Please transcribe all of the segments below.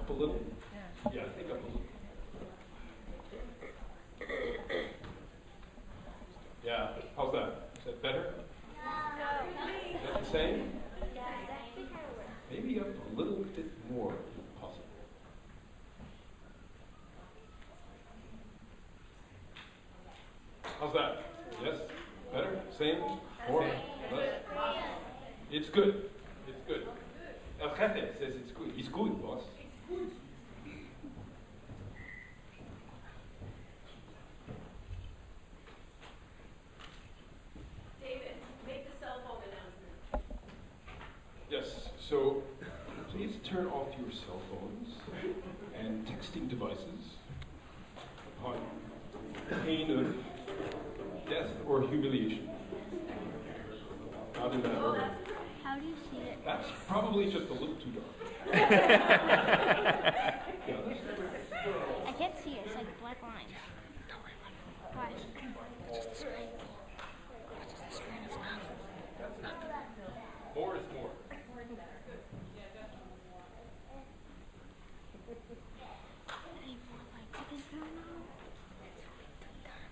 Up a little? Yeah, I think up a little. Yeah, how's that? Is that better? Is that the same? Maybe up a little bit more, if possible. How's that? Yes? Better? Same? More? Less? It's good. It's good. El Jefe says it's good. It's good, boss. David, make the cell phone announcement. Yes, so please turn off your cell phones and texting devices upon pain of death or humiliation. Not in that order. How do you see it? That's probably just a little too dark. Yeah, that's I can't see it. It's like black lines. Don't worry about it. Why? It's just the screen. It's just the screen. It's not. more is more.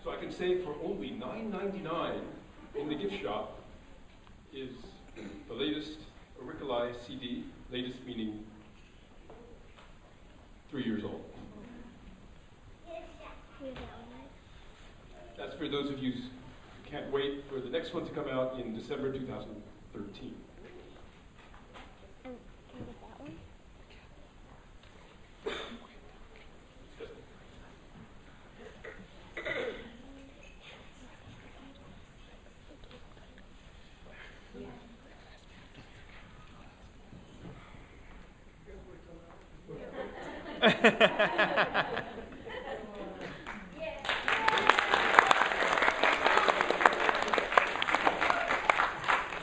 So I can say for only $9.99 in the gift shop is the latest Auriculai CD, latest meaning 3 years old. That's for those of you who can't wait for the next one to come out in December 2013. Can I get that one?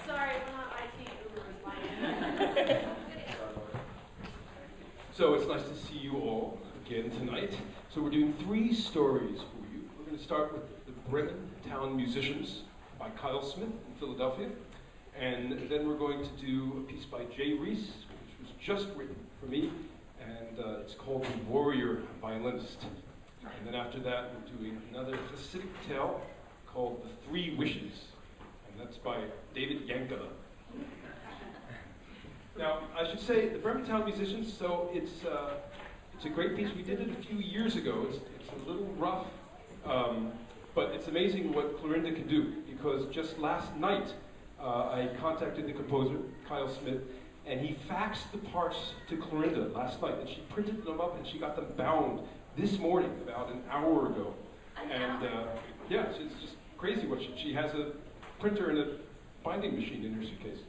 Sorry, we're not IT gurus. So it's nice to see you all again tonight. So we're doing 3 stories for you. We're going to start with the Bremen Town Musicians by Kyle Smith in Philadelphia. And then we're going to do a piece by Jay Reese, which was just written for me. And it's called The Warrior Violinist. And then after that, we're doing another Hasidic tale called The 3 Wishes. And that's by David Yankala. Now, I should say, the Bremen Town Musicians, so it's a great piece. We did it a few years ago. It's a little rough, but it's amazing what Clorinda can do, because just last night, I contacted the composer, Kyle Smith, and he faxed the parts to Clorinda last night, and she printed them up, and she got them bound this morning, about an hour ago. And yeah, it's just crazy what she has a printer and a binding machine in her suitcase.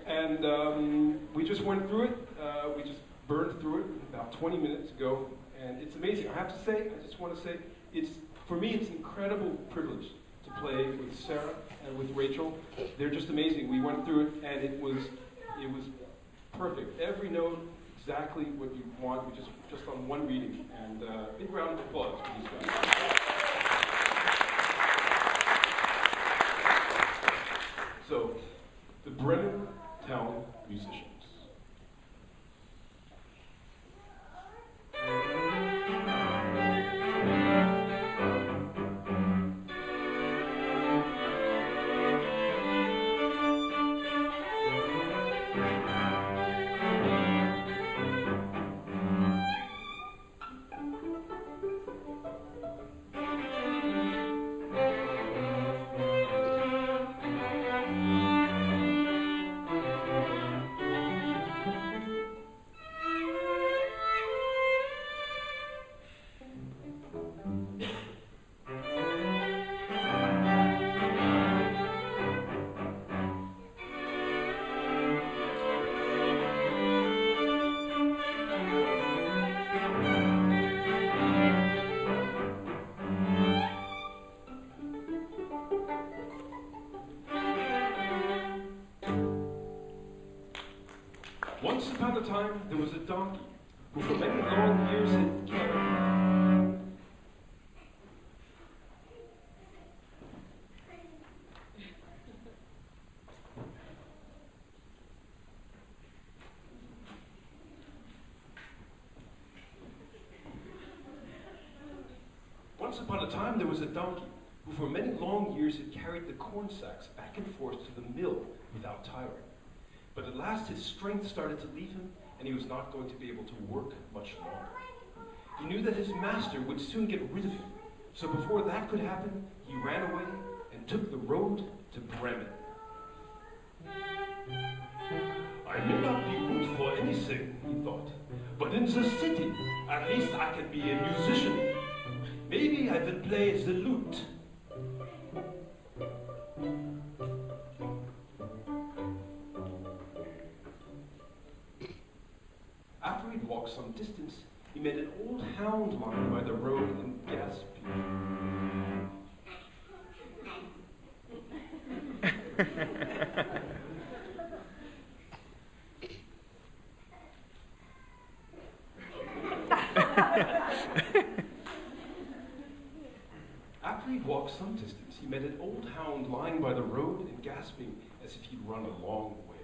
And we just went through it. We just burned through it about 20 minutes ago, and it's amazing. I have to say, I just want to say, for me, it's an incredible privilege to play with Sarah and with Rachel. They're just amazing. We went through it, and it was perfect. Every note, exactly what you want. We just on one reading. And big round of applause for these guys. So, the Bremen Town Musicians. Once upon a time, there was a donkey who for many long years had carried. upon a time there was a donkey who for many long years had carried the corn sacks back and forth to the mill without tiring. But at last his strength started to leave him, and he was not going to be able to work much longer. He knew that his master would soon get rid of him, so before that could happen, he ran away and took the road to Bremen. I may not be good for anything, he thought, but in the city, at least I can be a musician. Maybe I will play the lute. After he'd walked some distance, he met an old hound lying by the road and gasping. After he'd walked some distance, he met an old hound lying by the road and gasping as if he'd run a long way.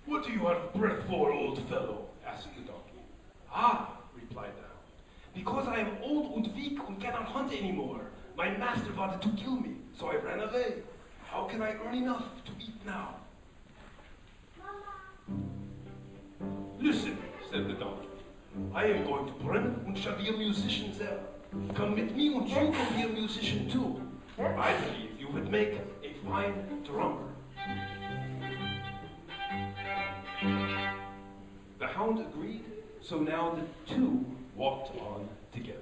What do you have breath for, old fellow? Asked the donkey. Ah, replied the hound, because I am old and weak and cannot hunt anymore. My master wanted to kill me, so I ran away. How can I earn enough to eat now? Listen, said the donkey. I am going to Bremen and shall be a musician there. Come with me and you can be a musician too. I believe you would make a fine drummer. The hound agreed, so now the two walked on together.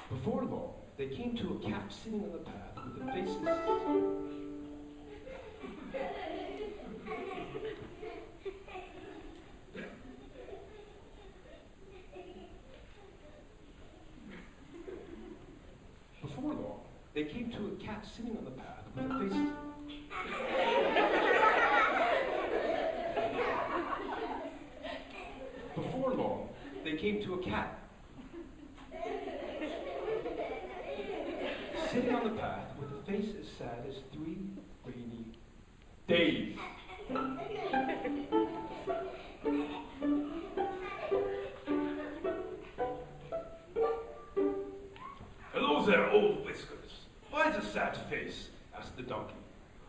Before long, they came to a cat sitting on the path with the faces. Before long, they came to a cat sitting on the path with the faces. Before long, they came to a cat sitting on the path with a face as sad as 3 rainy days. Hello there, old whiskers. Why the sad face? Asked the donkey.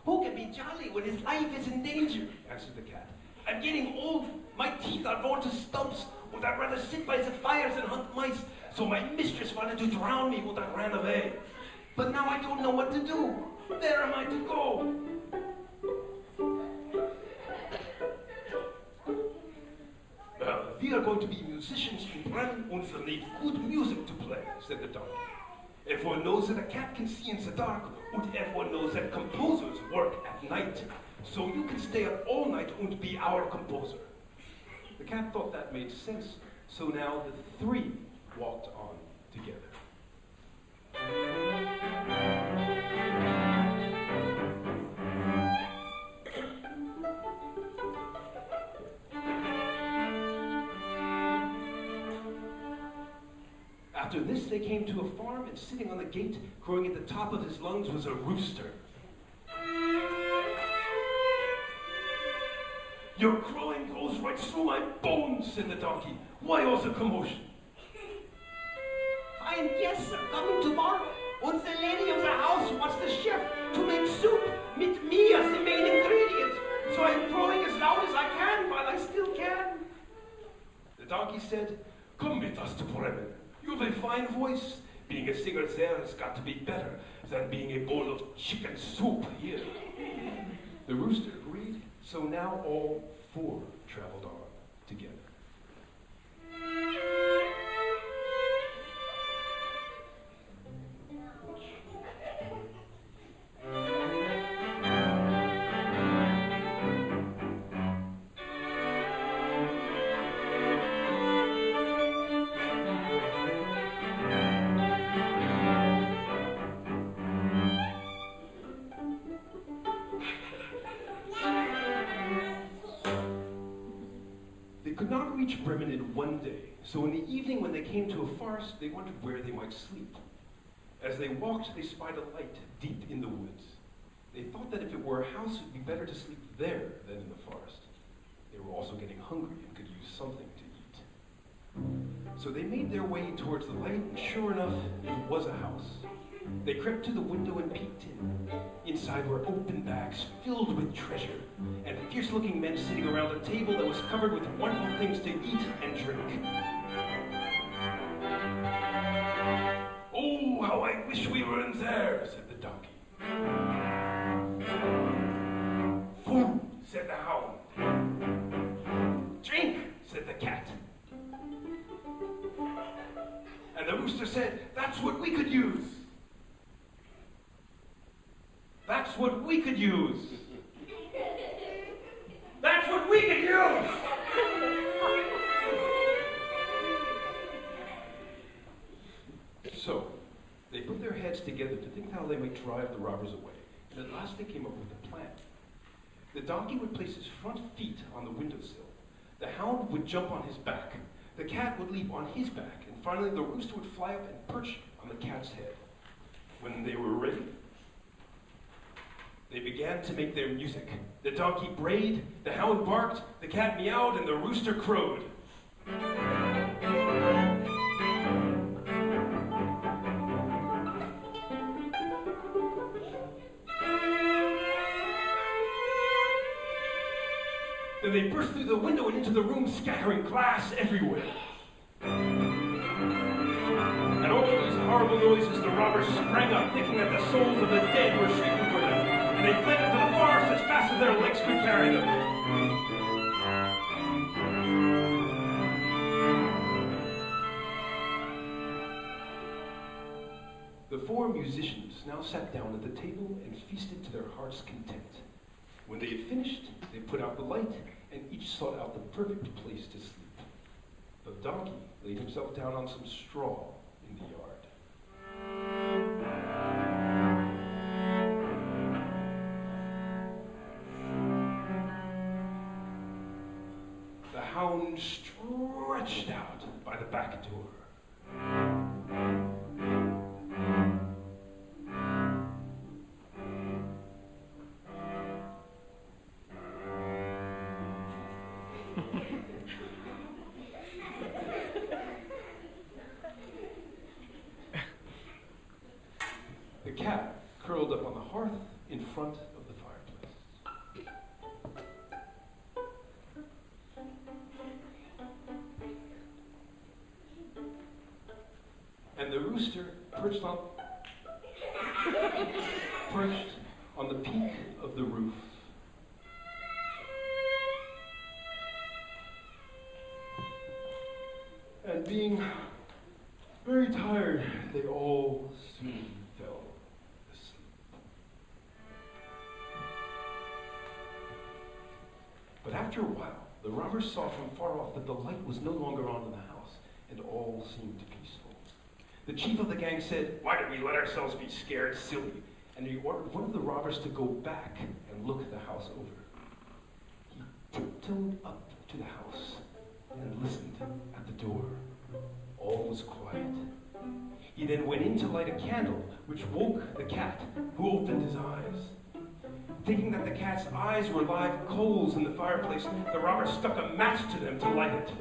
Who can be jolly when his life is in danger? Answered the cat. I'm getting old. My teeth are worn to stumps. Would I rather sit by the fires and hunt mice? So my mistress wanted to drown me, but I ran away. But now I don't know what to do. Where am I to go? Well, we are going to be musicians in Bremen and we'll need good music to play, said the donkey. Everyone knows that a cat can see in the dark, and everyone knows that composers work at night. So you can stay up all night and be our composer. The cat thought that made sense, so now the 3 walked on together. After this, they came to a farm, and sitting on the gate, crowing at the top of his lungs, was a rooster. Your crowing goes right through my bones, said the donkey. Why all the commotion? Fine guests are coming tomorrow, and the lady of the house wants the chef to make soup with me as the main ingredient. So I'm crowing as loud as I can while I still can. The donkey said, come with us to Bremen. You have a fine voice. Being a singer there has got to be better than being a bowl of chicken soup here. The rooster agreed, so now all 4 traveled on together. reach Bremen one day, so in the evening when they came to a forest, they wondered where they might sleep. As they walked, they spied a light deep in the woods. They thought that if it were a house, it would be better to sleep there than in the forest. They were also getting hungry and could use something to eat. So they made their way towards the light, and sure enough, it was a house. They crept to the window and peeked in. Inside were open bags filled with treasure, and fierce-looking men sitting around a table that was covered with wonderful things to eat and drink. "Oh, how I wish we were in there," said the donkey. "Food," said the hound. "Drink," said the cat. And the rooster said, "That's what we could use." That's what we could use. That's what we could use. So, they put their heads together to think how they might drive the robbers away. And at last they came up with a plan. The donkey would place his front feet on the windowsill. The hound would jump on his back. The cat would leap on his back. And finally the rooster would fly up and perch on the cat's head. When they were ready, they began to make their music. The donkey brayed, the hound barked, the cat meowed, and the rooster crowed. Then they burst through the window and into the room, scattering glass everywhere. At all these horrible noises, the robbers sprang up, thinking that the souls of the dead were shrieking for them. And they fled into the forest as fast as their legs could carry them. The four musicians now sat down at the table and feasted to their heart's content. When they had finished, they put out the light and each sought out the perfect place to sleep. The donkey laid himself down on some straw in the yard. The hound stretched out by the back door. The cat curled up on the hearth in front of the fireplace. And the rooster perched on the peak of the roof. And being very tired, they all soon fell asleep. But after a while, the robbers saw from far off that the light was no longer on in the house, and all seemed peaceful. The chief of the gang said, "Why did we let ourselves be scared silly?" And he ordered one of the robbers to go back and look the house over. He tiptoed up to the house and listened at the door. All was quiet. He then went in to light a candle, which woke the cat, who opened his eyes. Thinking that the cat's eyes were live coals in the fireplace, the robber stuck a match to them to light it.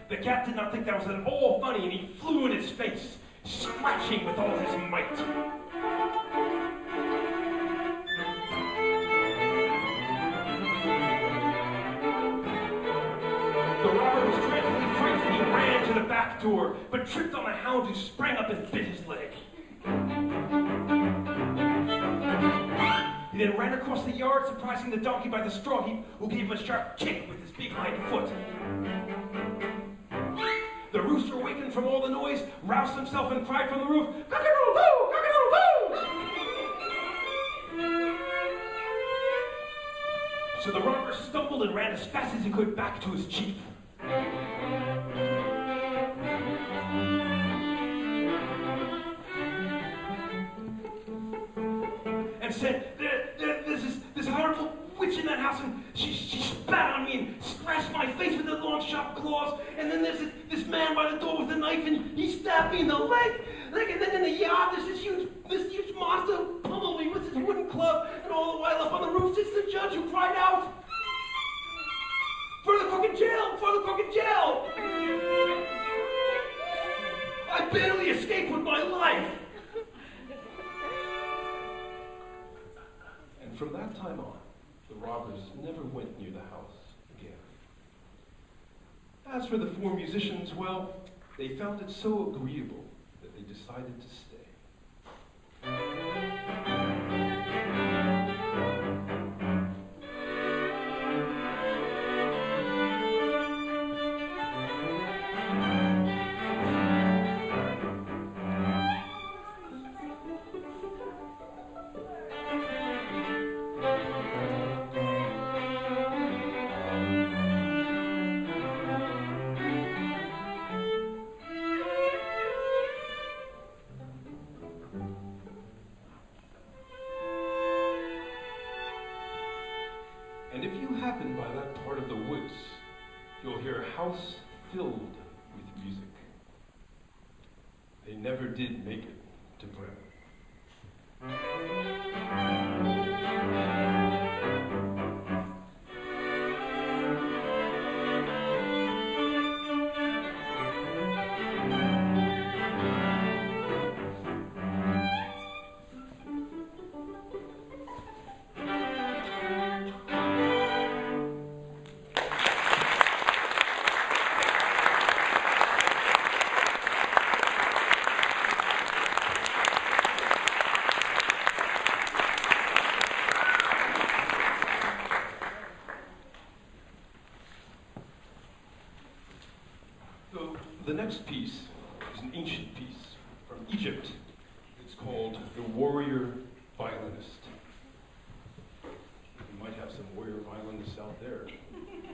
The cat did not think that was at all funny, and he flew in his face, scratching with all his might. The robber was dreadfully frightened. He ran to the back door, but tripped on a hound who sprang up and bit his leg. He then ran across the yard, surprising the donkey by the straw heap, who gave him a sharp kick with his big hind foot. The rooster, awakened from all the noise, roused himself and cried from the roof, "Cock-a-doodle-doo! Cock-a-doodle-doo!" So the robber stumbled and ran as fast as he could back to his chief. And said, "There's this horrible witch in that house, and She spat on me and scratched my face with her long, sharp claws. And then there's this man by the door with a knife, and he stabbed me in the leg. And then in the yard, there's this huge monster who pummeled me with his wooden club. And all the while up on the roof sits the judge who cried out, "For the cook in jail! For the cook in jail!" I barely escaped with my life. And from that time on, the robbers never went near the house again. As for the four musicians, well, they found it so agreeable that they decided to stay. And if you happen by that part of the woods, you'll hear a house filled with music. They never did make it to Bremen. The next piece is an ancient piece from Egypt. It's called The Warrior Violinist. We might have some warrior violinists out there,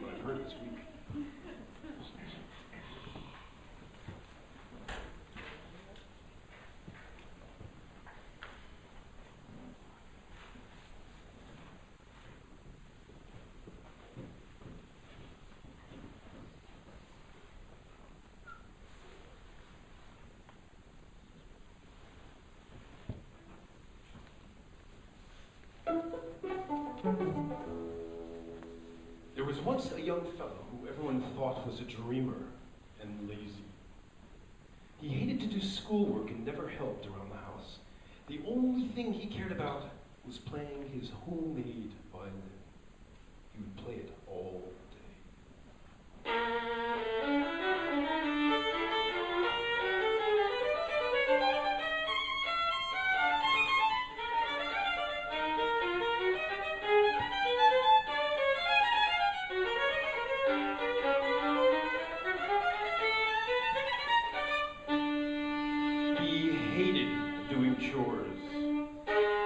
what I've heard this week. There was once a young fellow who everyone thought was a dreamer and lazy. He hated to do schoolwork and never helped around the house. The only thing he cared about was playing his homemade violin. He would play it all day.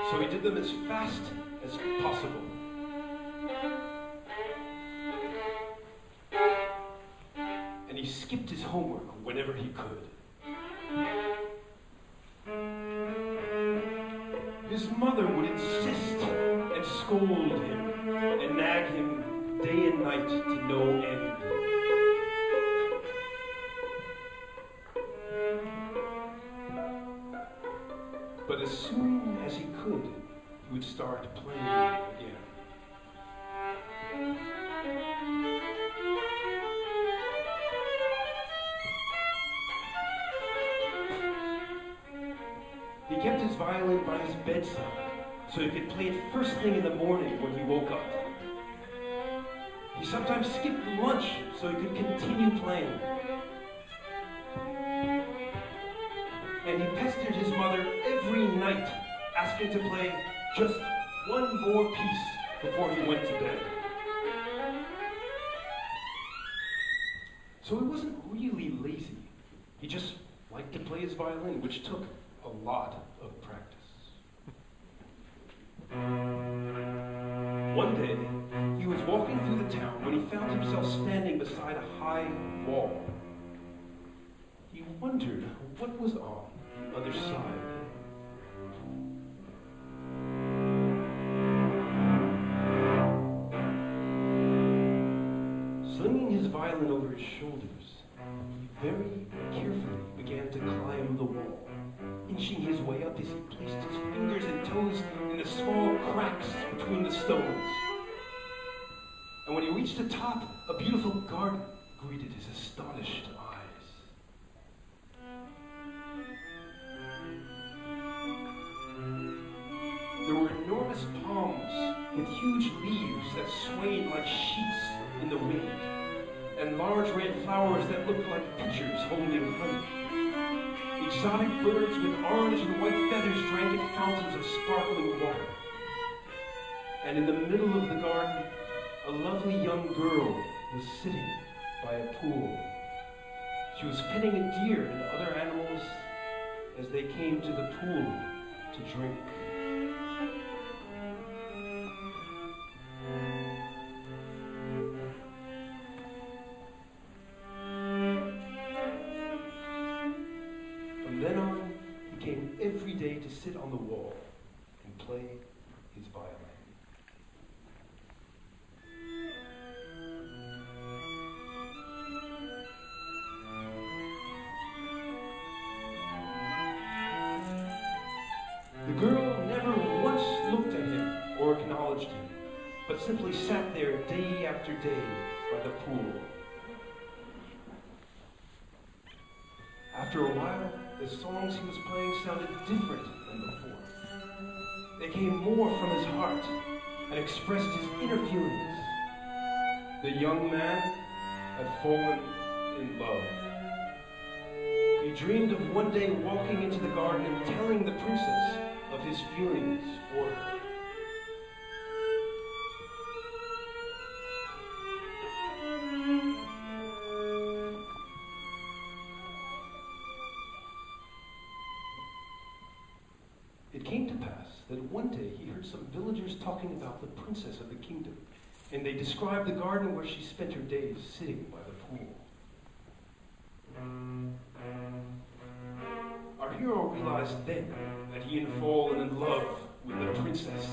So he did them as fast as possible. And he skipped his homework whenever he could. His mother would insist and scold him and nag him day and night to no end. But as soon as he could, he would start playing again. He kept his violin by his bedside, so he could play it first thing in the morning when he woke up. He sometimes skipped lunch so he could continue playing. And he pestered his mother every night, asking to play just one more piece before he went to bed. So he wasn't really lazy. He just liked to play his violin, which took a lot of practice. One day, he was walking through the town when he found himself standing beside a high wall. He wondered what was on the other side. his violin over his shoulders, he very carefully began to climb the wall, inching his way up as he placed his fingers and toes in the small cracks between the stones. And when he reached the top, a beautiful garden greeted his astonished eyes. There were enormous palms with huge leaves that swayed like sheets in the wind, and large red flowers that looked like pitchers holding honey. Exotic birds with orange and white feathers drank at fountains of sparkling water. And in the middle of the garden, a lovely young girl was sitting by a pool. She was petting a deer and other animals as they came to the pool to drink. From then on, he came every day to sit on the wall and play his violin. The girl never once looked at him or acknowledged him, but simply sat there day after day by the pool. After a while, the songs he was playing sounded different than before. They came more from his heart and expressed his inner feelings. The young man had fallen in love. He dreamed of one day walking into the garden and telling the princess of his feelings for her. It came to pass that one day he heard some villagers talking about the princess of the kingdom, and they described the garden where she spent her days sitting by the pool. Our hero realized then that he had fallen in love with the princess.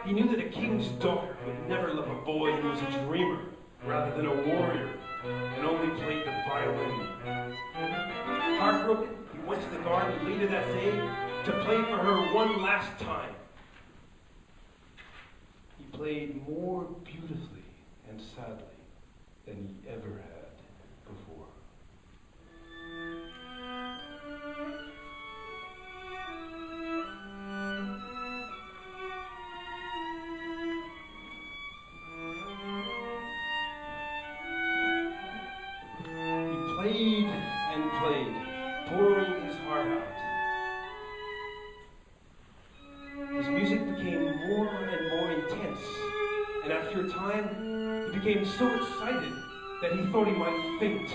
He knew that a king's daughter would never love a boy who was a dreamer rather than a warrior and only played the violin. Heartbroken, he went to the garden later that day to play for her one last time. He played more beautifully and sadly than he ever had before. He played and played, pouring his heart out. His music became more and more intense, and after a time, he became so excited that he thought he might faint.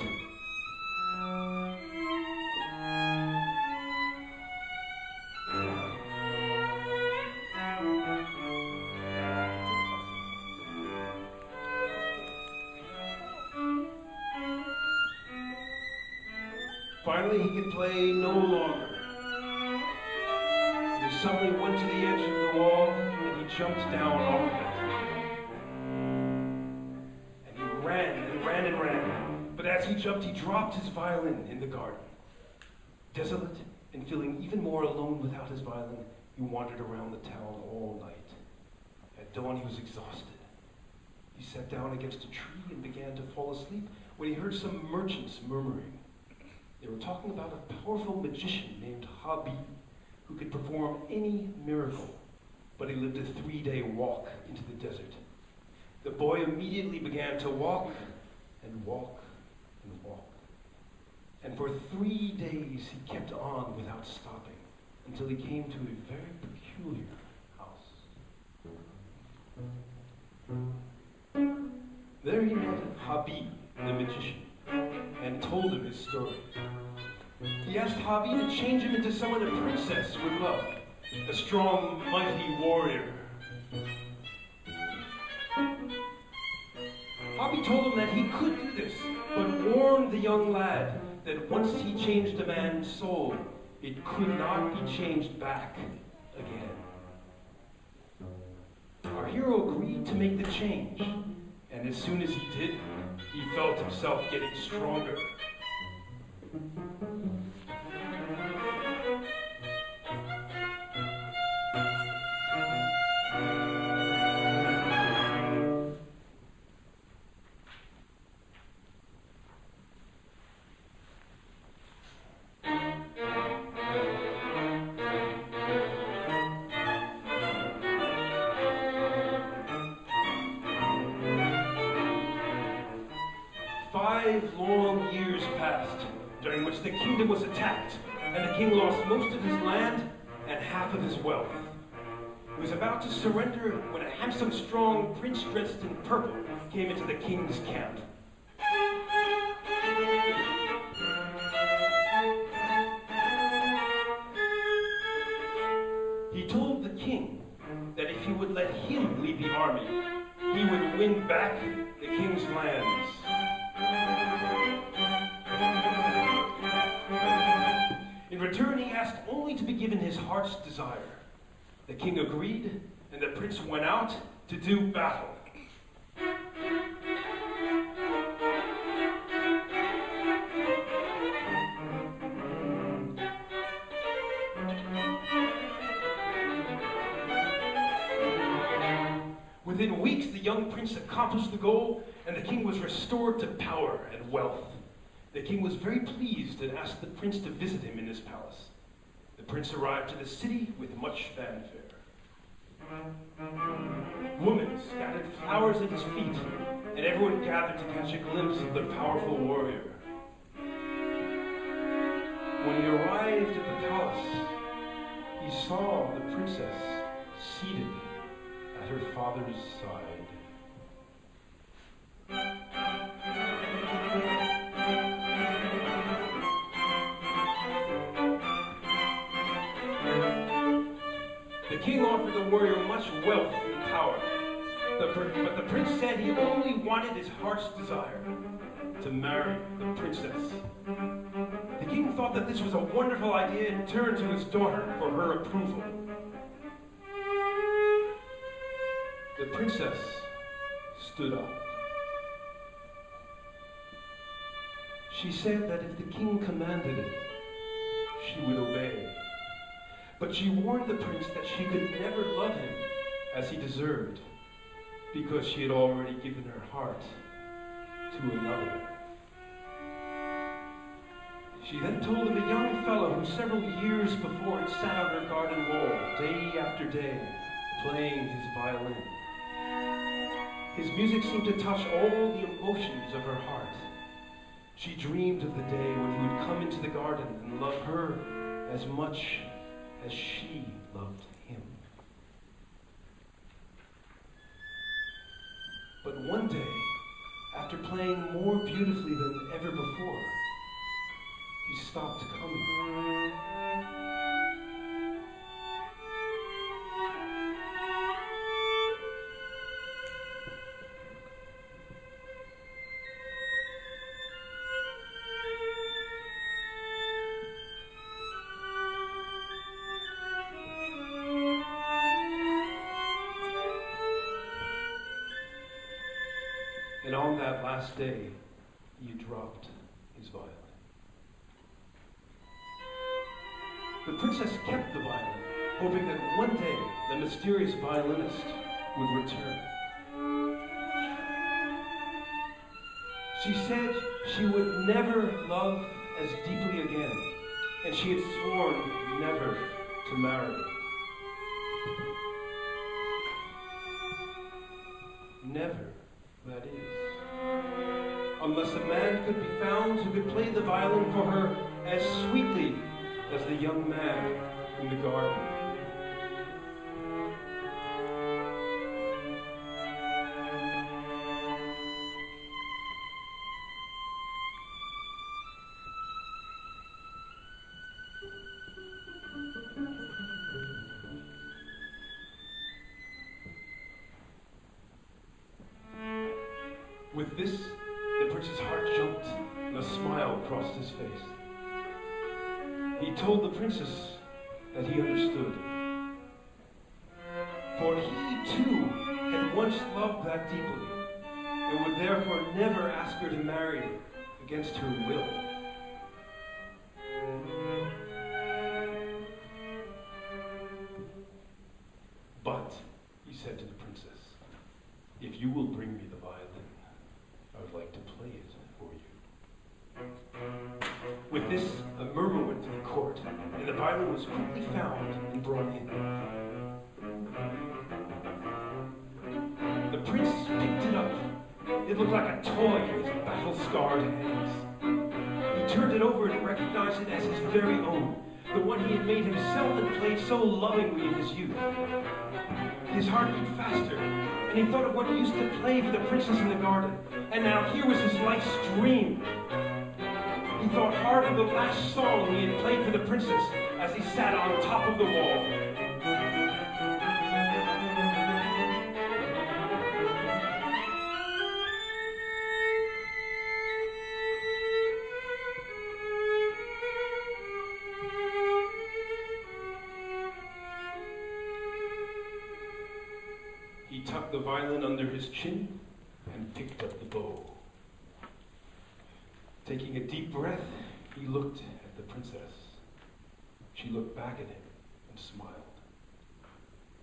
Finally, he could play no longer. He suddenly went to the edge of the wall, and he jumped down off of it. And he ran and ran and ran. But as he jumped, he dropped his violin in the garden. Desolate and feeling even more alone without his violin, he wandered around the town all night. At dawn, he was exhausted. He sat down against a tree and began to fall asleep when he heard some merchants murmuring. They were talking about a powerful magician named Habi, who could perform any miracle, but he lived a 3-day walk into the desert. The boy immediately began to walk and walk and walk. And for 3 days he kept on without stopping until he came to a very peculiar house. There he met Habi, the magician, and told him his story. He asked Habi to change him into someone a princess would love, a strong, mighty warrior. Habi told him that he could do this, but warned the young lad that once he changed a man's soul, it could not be changed back again. Our hero agreed to make the change, and And as soon as he did, he felt himself getting stronger. Long years passed, during which the kingdom was attacked, and the king lost most of his land and half of his wealth. He was about to surrender when a handsome, strong prince dressed in purple came into the king's camp. He told the king that if he would let him lead the army, he would win back the king's lands. In return, he asked only to be given his heart's desire. The king agreed, and the prince went out to do battle. Within weeks, the young prince accomplished the goal, and the king was restored to power and wealth. The king was very pleased and asked the prince to visit him in his palace. The prince arrived to the city with much fanfare. Women scattered flowers at his feet, and everyone gathered to catch a glimpse of the powerful warrior. When he arrived at the palace, he saw the princess seated at her father's side. The king offered the warrior much wealth and power, but the prince said he only wanted his heart's desire, to marry the princess. The king thought that this was a wonderful idea and turned to his daughter for her approval. The princess stood up. She said that if the king commanded it, she would obey. But she warned the prince that she could never love him as he deserved, because she had already given her heart to another. She then told of a young fellow who several years before had sat on her garden wall, day after day, playing his violin. His music seemed to touch all the emotions of her heart. She dreamed of the day when he would come into the garden and love her as much as she loved him. But one day, after playing more beautifully than ever before, he stopped coming. And on that last day, he dropped his violin. The princess kept the violin, hoping that one day the mysterious violinist would return. She said she would never love as deeply again, and she had sworn never to marry. Never, that is. Unless a man could be found who could play the violin for her as sweetly as the young man in the garden. With this, the prince's heart jumped, and a smile crossed his face. He told the princess that he understood. For he, too, had once loved that deeply, and would therefore never ask her to marry against her will. But, he said to the princess, if you will bring me the violin, I would like to play it for you. With this, a murmur went through the court, and the violin was quickly found and brought in. The prince picked it up. It looked like a toy in his battle-scarred hands. He turned it over and recognized it as his very own, the one he had made himself and played so lovingly in his youth. His heart beat faster, and he thought of what he used to play for the princess in the garden, and now here was his life's dream. He thought hard of the last song he had played for the princess as he sat on top of the wall. He tucked the violin under his chin and picked up the bow. Taking a deep breath, he looked at the princess. She looked back at him and smiled.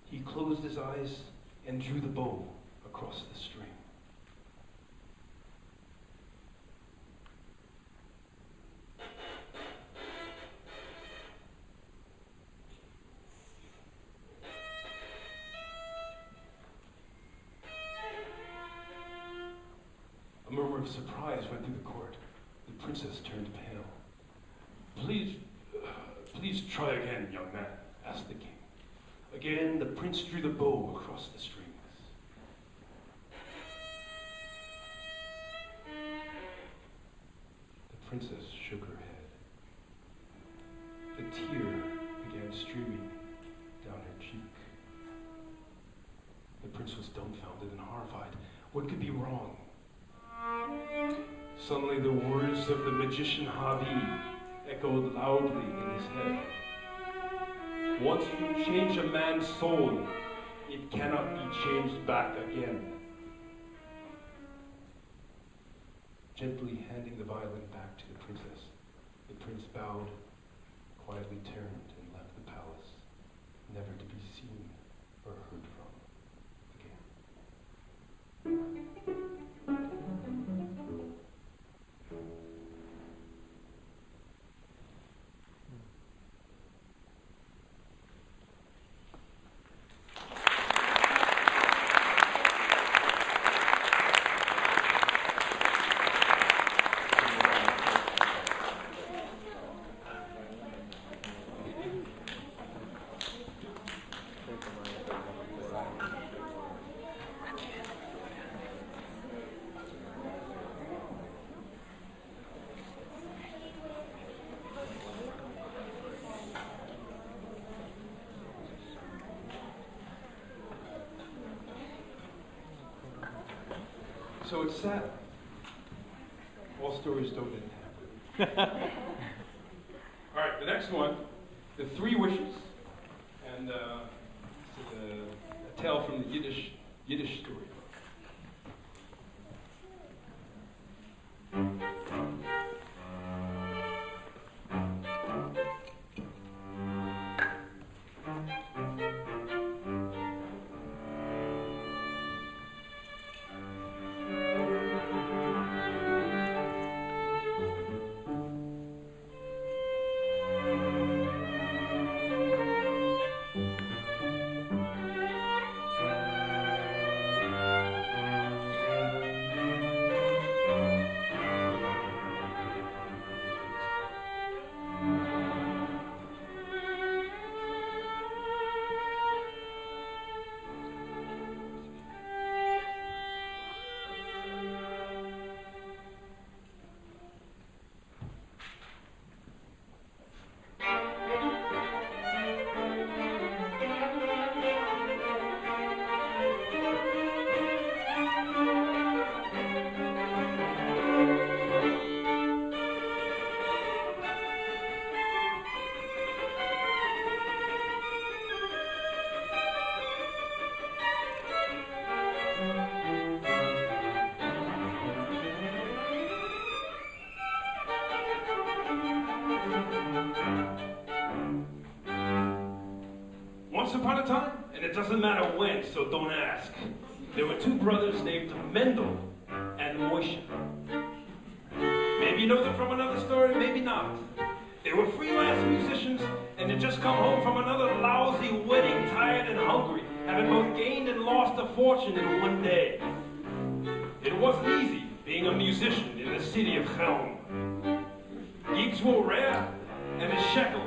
He closed his eyes and drew the bow across the string. A murmur of surprise went through the court. The princess turned pale. Please try again, young man, asked the king. Again, the prince drew the bow across the strings. The princess shook her head. A tear began streaming down her cheek. The prince was dumbfounded and horrified. What could be wrong? Suddenly the words of the magician Havi echoed loudly in his head. Once you change a man's soul, it cannot be changed back again. Gently handing the violin back to the princess, the prince bowed, quietly turned and left the palace, never to be seen or heard from again. So it's sad. All stories don't end happily. All right, the next one, The Three Wishes, and this is a tale from the Yiddish story. Once upon a time, and it doesn't matter when, so don't ask, there were two brothers named Mendel and Moshe. Maybe you know them from another story, maybe not. They were freelance musicians, and had just come home from another lousy wedding, tired and hungry, having both gained and lost a fortune in one day. It wasn't easy being a musician in the city of Chelm. Gigs were rare, and the shekel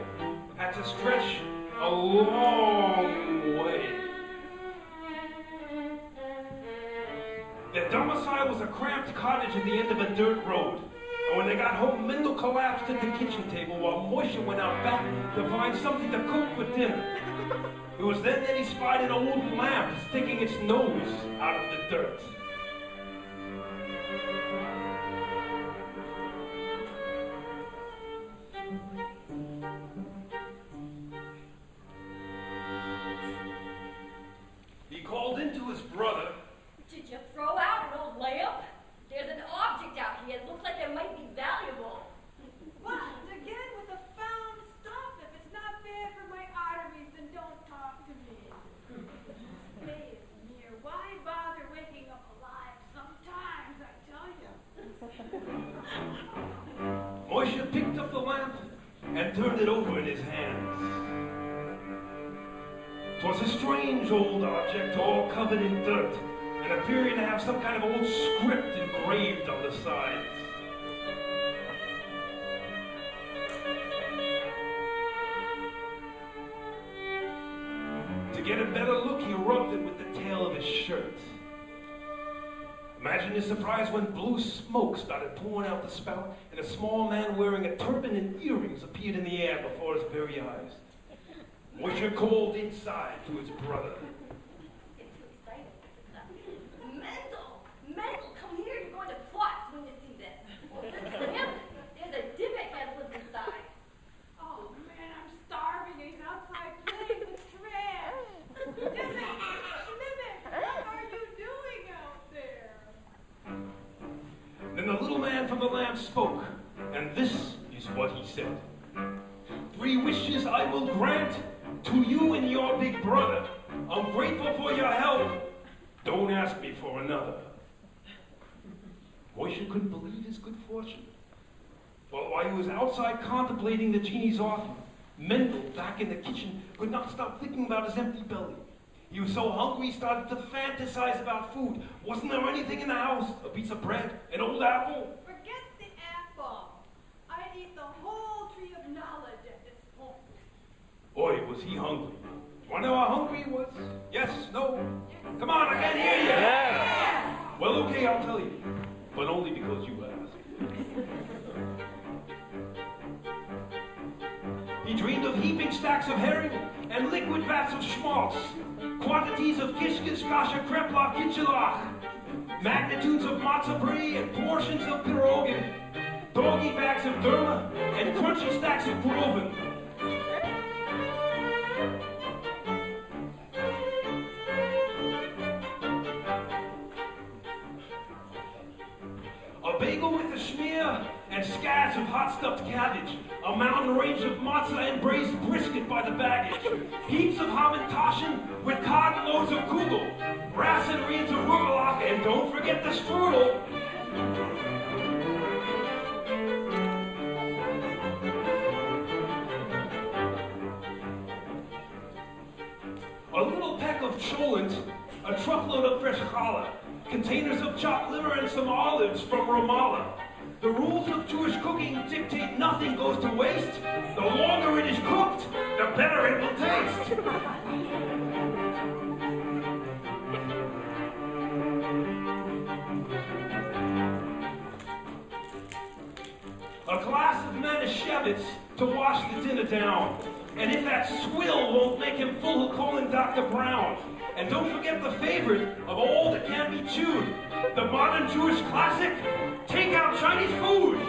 had to stretch a long way. Their domicile was a cramped cottage at the end of a dirt road. And when they got home, Mendel collapsed at the kitchen table while Moshe went out back to find something to cook for dinner. It was then that he spied an old lamp sticking its nose out of the dirt. He called into his brother. Did you throw out an old lamp? There's an object out here. It looks like it might be valuable. What? Again with the found stuff? If it's not bad for my arteries, then don't talk to me. Hey, Amir, why bother waking up alive sometimes, I tell you? Moshe picked up the lamp and turned it over in his hands. 'Twas a strange old object, all covered in dirt, and appearing to have some kind of old script engraved on the sides. To get a better look, he rubbed it with the tail of his shirt. Imagine his surprise when blue smoke started pouring out the spout, and a small man wearing a turban and earrings appeared in the air before his very eyes. Moshe called inside to his brother. It's too exciting. Mendel, come here. You're going to Plots when you see this. There's a divot that lives inside. Oh man, I'm starving and he's outside playing with trash. Schmidt, what are you doing out there? Then the little man from the lamp spoke, and this is what he said. 3 wishes I will grant to you and your big brother. I'm grateful for your help. Don't ask me for another. Moshe couldn't believe his good fortune. Well, while he was outside contemplating the genie's offer, Mendel, back in the kitchen, could not stop thinking about his empty belly. He was so hungry he started to fantasize about food. Wasn't there anything in the house? A piece of bread? An old apple? Forget the apple. I'd eat the whole tree of knowledge at this point. Boy, was he hungry. Want to know how hungry he was? Yes? No? Come on, I can't hear you! Yeah. Well, okay, I'll tell you. But only because you asked. He dreamed of heaping stacks of herring and liquid vats of schmaltz, quantities of kishkish, kasha, kreplach, kichelach, magnitudes of matzah brie and portions of pierogin, doggy bags of derma and crunchy stacks of proven. A bagel with a schmear and scads of hot stuffed cabbage, a mountain range of matzah and braised brisket by the baggage, heaps of hamantaschen with cod and loads of kugel, brass and reeds of rugelach, and don't forget the strudel. A little peck of cholent, a truckload of fresh challah, containers of chopped liver and some olives from Ramallah. The rules of Jewish cooking dictate nothing goes to waste. The longer it is cooked, the better it will taste. A glass of Manischewitz to wash the dinner down. And if that swill won't make him full, he'll call in Dr. Brown. And don't forget the favorite of all that can be chewed, the modern Jewish classic, take out Chinese food.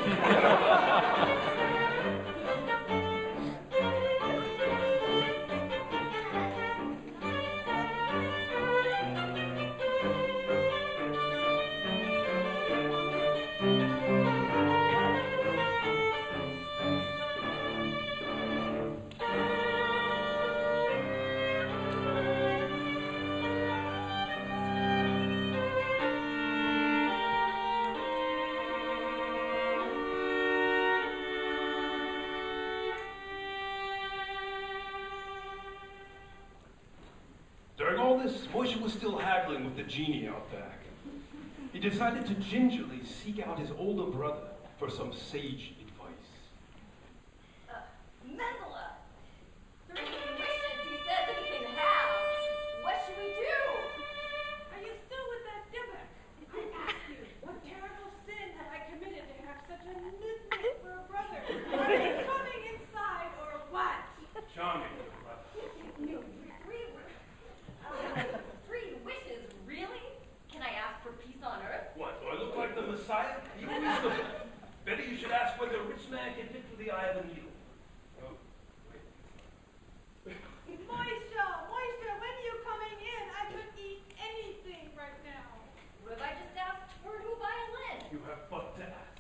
all this, Moishe was still haggling with the genie out back. He decided to gingerly seek out his older brother for some sage advice. Mendela, 3 wishes he says that he can have. What should we do? Are you still with that Dybbuk? I ask you, what terrible sin have I committed to have such a nitpick for a brother? Are you coming inside or what? Charming. You, 3 wishes, really? Can I ask for peace on earth? What, do I look like the Messiah? You wisdom. Better you should ask whether a rich man can fit through the eye of a needle. Oh, wait. Moishe, when are you coming in? I could eat anything right now. What if I just asked for a new violin? You have but to ask.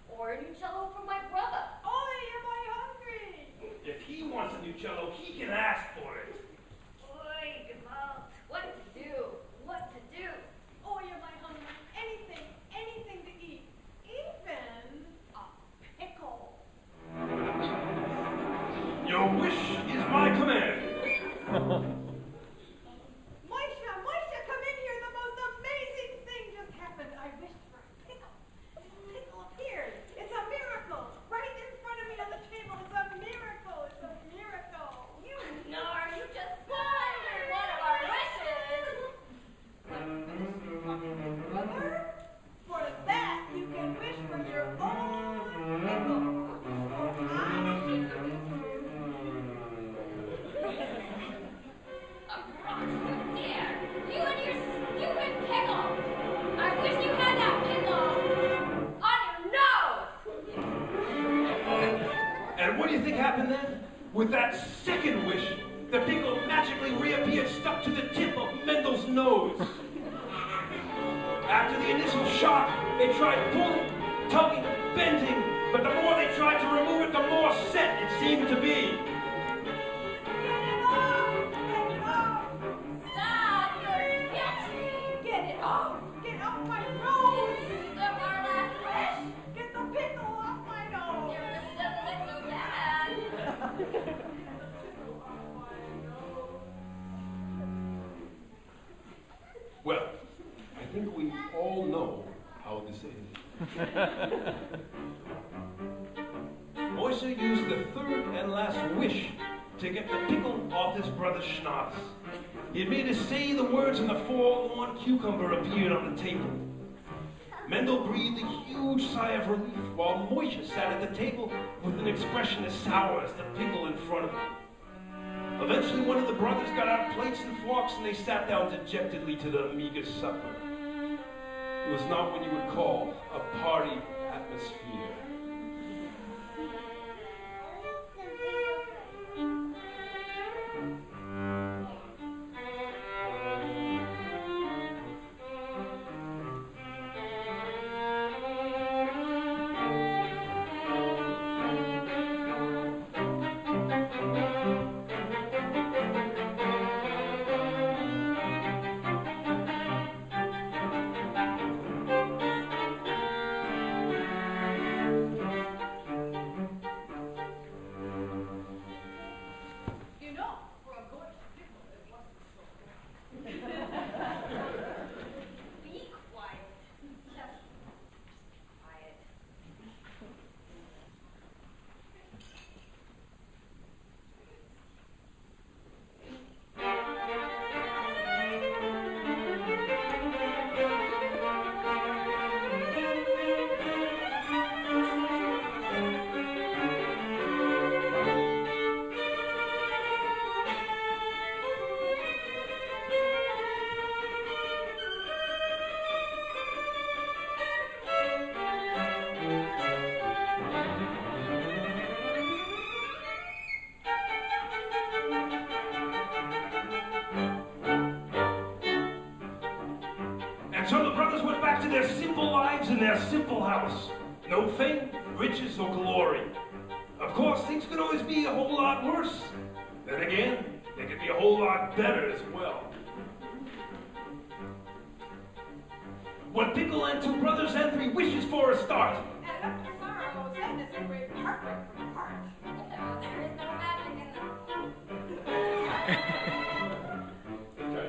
Or a new cello for my brother? Oy, am I hungry? If he wants a new cello, he can ask for it. Boy, Gewalt. What to do? What to do? Oy, am I hungry? Anything to eat. Even a pickle. Your wish is my command. Moishe, come in here. The most amazing thing just happened. I wished for a pickle. The pickle appeared. It's a miracle. Right in front of me on the table. It's a miracle. It's a miracle. You gnar, you just squandered one of our wishes! Brother, for that you can wish for your own pickle. A cross, dear! You and your stupid pickle! I wish you had that pickle on your nose! And what do you think happened then? With that second wish, the pickle magically reappeared stuck to the tip of Mendel's nose. After the initial shock, they tried pulling, tugging, bending, but the more they tried to remove it, the more set it seemed to be. Stop! You're catching! Get it off! Get off my nose! Is that our last wish? Get the pickle off my nose! Your wish doesn't look so bad. Well, I think we all know how this ends. Moishe used the third and last wish to get the pickle off his brother's schnoz. He had made us say the words and the forlorn cucumber appeared on the table. Mendel breathed a huge sigh of relief while Moishe sat at the table with an expression as sour as the pickle in front of him. Eventually, one of the brothers got out plates and forks and they sat down dejectedly to the meager supper. It was not what you would call a party atmosphere. You know, for a good pickle, it wasn't so good. Be quiet. Just be quiet. And so the brothers went back to their simple lives in their simple house. No fame, riches, or glory. Of course, things could always be a whole lot worse. Then again, they could be a whole lot better as well. One pickle and 2 brothers and 3 wishes for a start. And up to sorrow, sadness, and great heartbreak from the heart. There is no magic in them. Okay.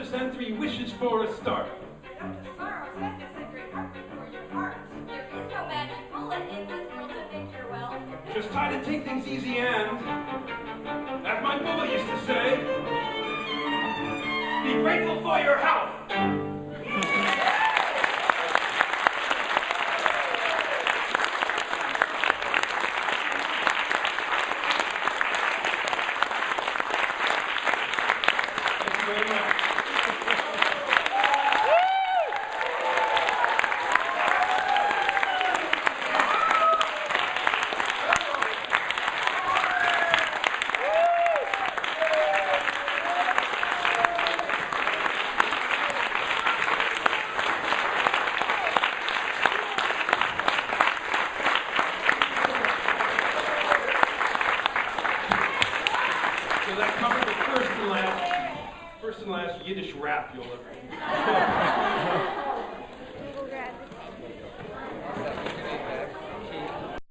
justice and 3 wishes for a start. Enough to sorrow, sadness, and great heartbreak for your heart. There is no magic bullet in this world to make your wealth. Just try to take things easy and, as my bully used to say, be grateful for your health. Thank you very much. So that covered the first and last Yiddish rap you'll ever hear.